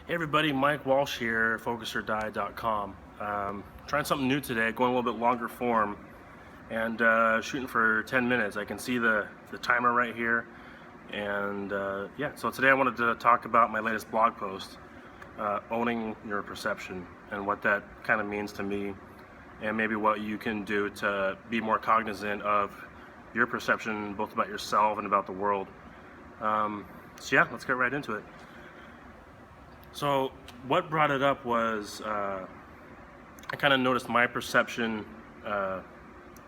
Hey everybody, Mike Walsh here, FocusOrDie.com. Trying something new today, going a little bit longer form, and shooting for 10 minutes. I can see the timer right here, and yeah, so today I wanted to talk about my latest blog post, owning your perception, and what that kind of means to me, and maybe what you can do to be more cognizant of your perception, both about yourself and about the world. So yeah, let's get right into it. So what brought it up was I kind of noticed my perception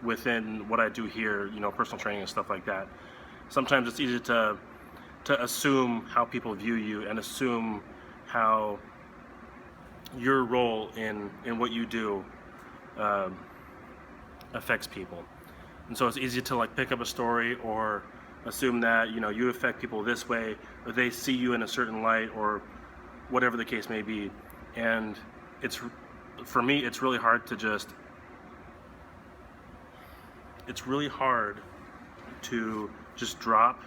within what I do here, personal training and stuff like that. Sometimes it's easy to assume how people view you and assume how your role in what you do affects people. And so it's easy to like pick up a story or assume that you affect people this way, or they see you in a certain light, or whatever the case may be. And for me, it's really hard to just drop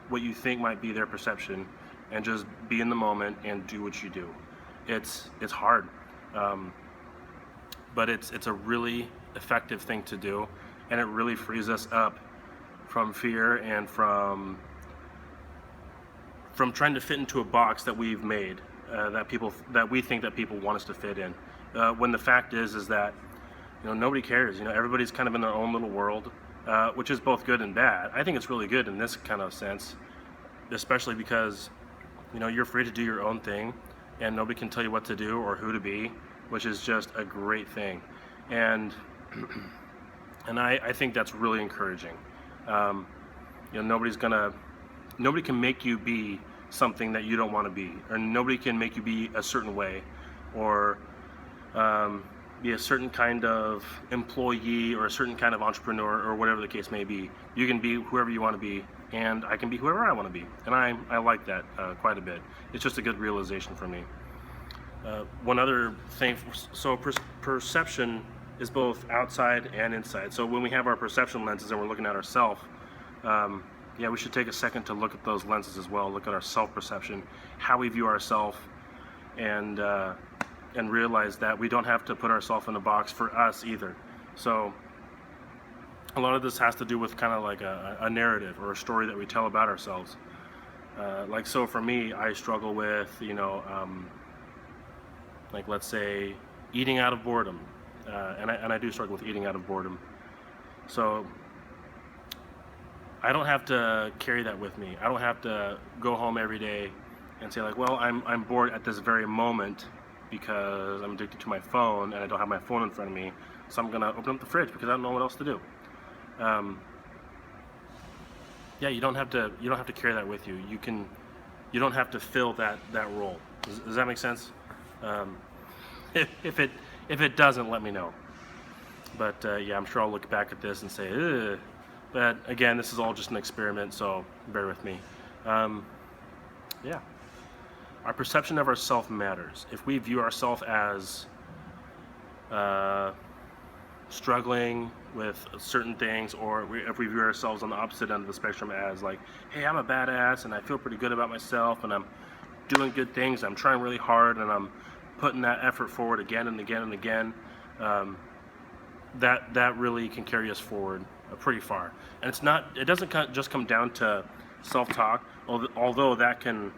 what you think might be their perception and just be in the moment and do what you do. It's hard, but it's a really effective thing to do, and it really frees us up from fear and from trying to fit into a box that we've made, that we think that people want us to fit in, when the fact is that nobody cares. Everybody's kind of in their own little world, which is both good and bad. I think it's really good in this kind of sense, especially because you're free to do your own thing, and nobody can tell you what to do or who to be, which is just a great thing. And I think that's really encouraging. Nobody can make you be something that you don't want to be, or nobody can make you be a certain way, or be a certain kind of employee or a certain kind of entrepreneur, or whatever the case may be. You can be whoever you want to be, and I can be whoever I want to be, and I like that quite a bit. It's just a good realization for me. One other thing, so perception is both outside and inside. So when we have our perception lenses and we're looking at ourselves, yeah, we should take a second to look at those lenses as well. Look at our self-perception, how we view ourselves, and realize that we don't have to put ourselves in a box for us either. So a lot of this has to do with kind of like a narrative or a story that we tell about ourselves. Like, so for me, I struggle with, like, let's say, eating out of boredom, and I do struggle with eating out of boredom. So I don't have to carry that with me. I don't have to go home every day and say like, well, I'm bored at this very moment because I'm addicted to my phone and I don't have my phone in front of me, so I'm gonna open up the fridge because I don't know what else to do. Yeah, you don't have to carry that with you. You don't have to fill that role. Does that make sense? If it doesn't, let me know. But yeah, I'm sure I'll look back at this and say, ugh. But again, this is all just an experiment, so bear with me. Yeah. Our perception of ourselves matters. If we view ourselves as struggling with certain things, or if we view ourselves on the opposite end of the spectrum as like, hey, I'm a badass and I feel pretty good about myself and I'm doing good things, I'm trying really hard and I'm putting that effort forward again and again and again, that really can carry us forward pretty far. And it doesn't just come down to self-talk, although that can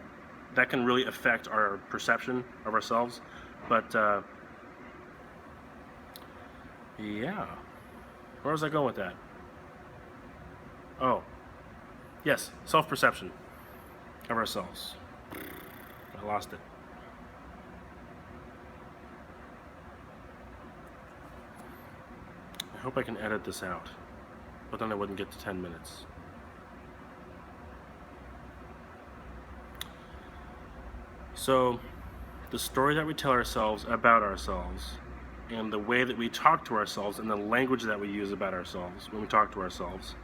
really affect our perception of ourselves. But yeah, where was I going with that? Oh, yes, self-perception of ourselves. I lost it. I hope I can edit this out, but then I wouldn't get to 10 minutes. So, the story that we tell ourselves about ourselves, and the way that we talk to ourselves, and the language that we use about ourselves when we talk to ourselves,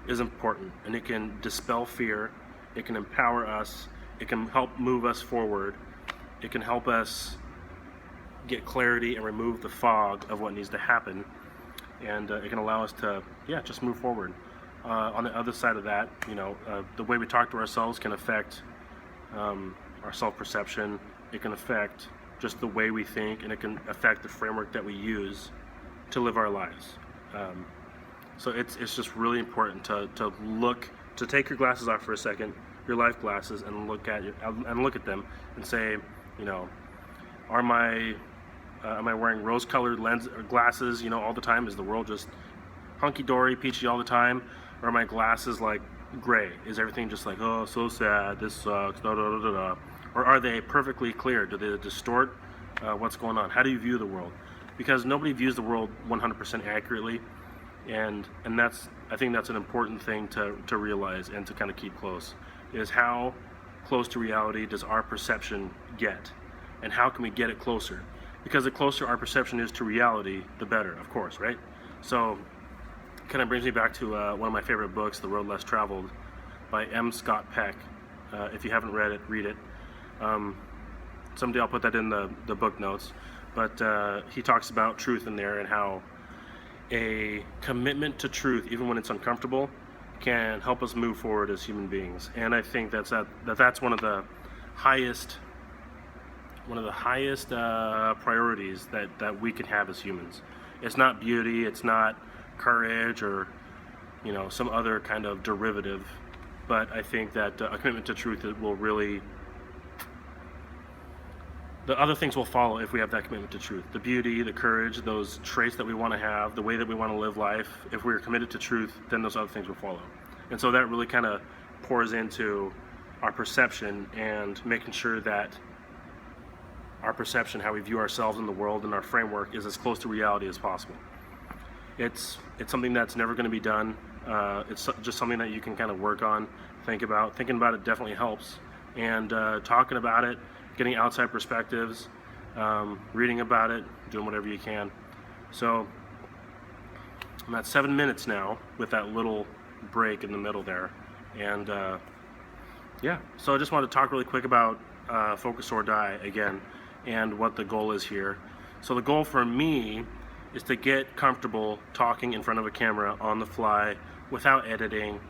is important. And it can dispel fear, it can empower us, it can help move us forward, it can help us get clarity and remove the fog of what needs to happen. And it can allow us to, just move forward. On the other side of that, the way we talk to ourselves can affect our self-perception. It can affect just the way we think, and it can affect the framework that we use to live our lives. So it's just really important to take your glasses off for a second, your life glasses, and look at them and say, you know, am I wearing rose-colored glasses, all the time? Is the world just hunky-dory, peachy all the time? Or are my glasses like gray? Is everything just like, oh, so sad, this sucks, da da da da da? Or are they perfectly clear? Do they distort what's going on? How do you view the world? Because nobody views the world 100% accurately, and I think that's an important thing to realize and to kind of keep close, is how close to reality does our perception get, and how can we get it closer? Because the closer our perception is to reality, the better, of course, right? So kind of brings me back to one of my favorite books, The Road Less Traveled, by M. Scott Peck. If you haven't read it, read it. Someday I'll put that in the book notes. But he talks about truth in there, and how a commitment to truth, even when it's uncomfortable, can help us move forward as human beings. And I think that's one of the highest priorities that we can have as humans. It's not beauty, it's not courage, or some other kind of derivative, but I think that a commitment to truth will really, the other things will follow if we have that commitment to truth. The beauty, the courage, those traits that we want to have, the way that we want to live life. If we're committed to truth, then those other things will follow. And so that really kind of pours into our perception, and making sure that our perception, how we view ourselves in the world, and our framework is as close to reality as possible. It's something that's never going to be done. It's just something that you can kind of work on, think about. Thinking about it definitely helps, and talking about it, getting outside perspectives, reading about it, doing whatever you can. So I'm at 7 minutes now with that little break in the middle there, and yeah. So I just wanted to talk really quick about Focus or Die again, and what the goal is here. So the goal for me is to get comfortable talking in front of a camera on the fly without editing,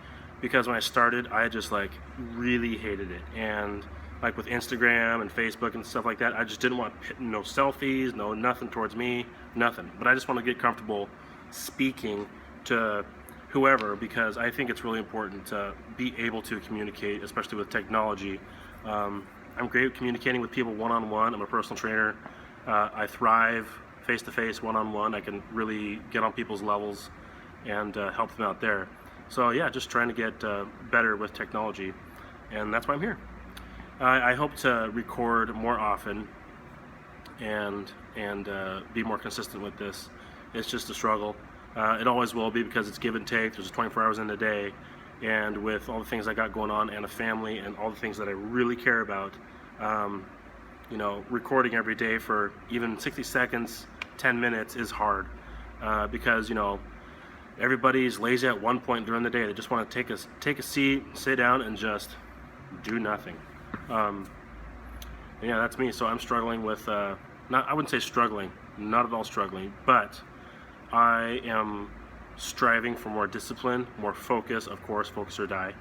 because when I started, I just really hated it. And with Instagram and Facebook and stuff like that, I just didn't want no selfies, no nothing towards me, nothing. But I just want to get comfortable speaking to whoever, because I think it's really important to be able to communicate, especially with technology. I'm great at communicating with people one-on-one. I'm a personal trainer. I thrive face-to-face, one-on-one. I can really get on people's levels and help them out there. So yeah, just trying to get better with technology, and that's why I'm here. I hope to record more often and be more consistent with this. It's just a struggle. It always will be, because it's give and take. There's 24 hours in a day, and with all the things I got going on, and a family, and all the things that I really care about, recording every day for even 60 seconds, 10 minutes is hard, because everybody's lazy at one point during the day. They just want to take a seat, sit down, and just do nothing. Yeah, that's me. So I'm struggling with I wouldn't say struggling, not at all struggling, but I am striving for more discipline, more focus, of course, Focus or Die.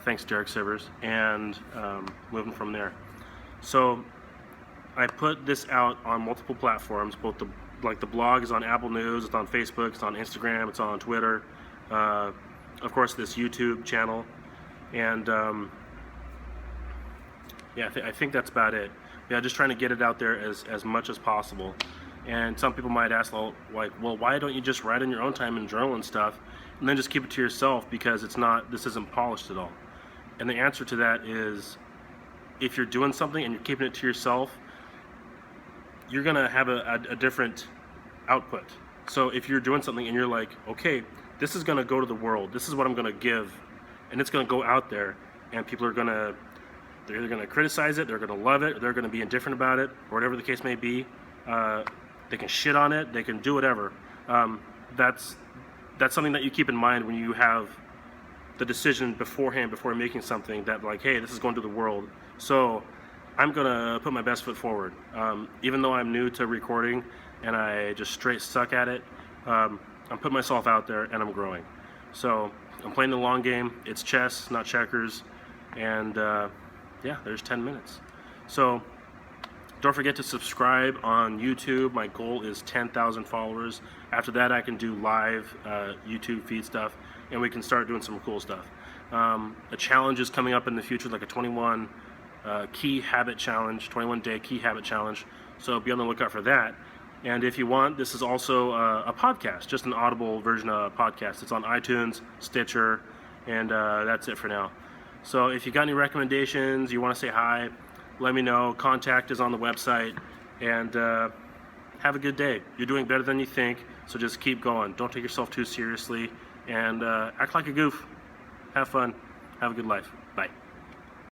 Thanks, Derek Sivers, and moving from there. So I put this out on multiple platforms. Both the blog is on Apple News, it's on Facebook, it's on Instagram, it's on Twitter. Of course, this YouTube channel, and yeah, I think that's about it. Yeah, just trying to get it out there as much as possible. And some people might ask, well, why don't you just write in your own time and journal and stuff, and then just keep it to yourself, because this isn't polished at all? And the answer to that is, if you're doing something and you're keeping it to yourself, you're gonna have a different output. So if you're doing something and you're like, okay, this is gonna go to the world, this is what I'm gonna give, and it's gonna go out there, and people they're either gonna criticize it, they're gonna love it, or they're gonna be indifferent about it, or whatever the case may be. They can shit on it, they can do whatever. That's something that you keep in mind when you have the decision beforehand, before making something, that hey, this is going to the world, so I'm gonna put my best foot forward. Even though I'm new to recording and I just straight suck at it, I'm putting myself out there, and I'm growing. So I'm playing the long game. It's chess, not checkers, and yeah, there's 10 minutes. So don't forget to subscribe on YouTube. My goal is 10,000 followers. After that, I can do live YouTube feed stuff, and we can start doing some cool stuff. A challenge is coming up in the future, like a 21 key habit challenge, 21-day key habit challenge. So be on the lookout for that. And if you want, this is also a podcast, just an audible version of a podcast. It's on iTunes, Stitcher, and that's it for now. So if you got any recommendations, you want to say hi, let me know. Contact is on the website. And have a good day. You're doing better than you think, so just keep going. Don't take yourself too seriously, and act like a goof. Have fun. Have a good life.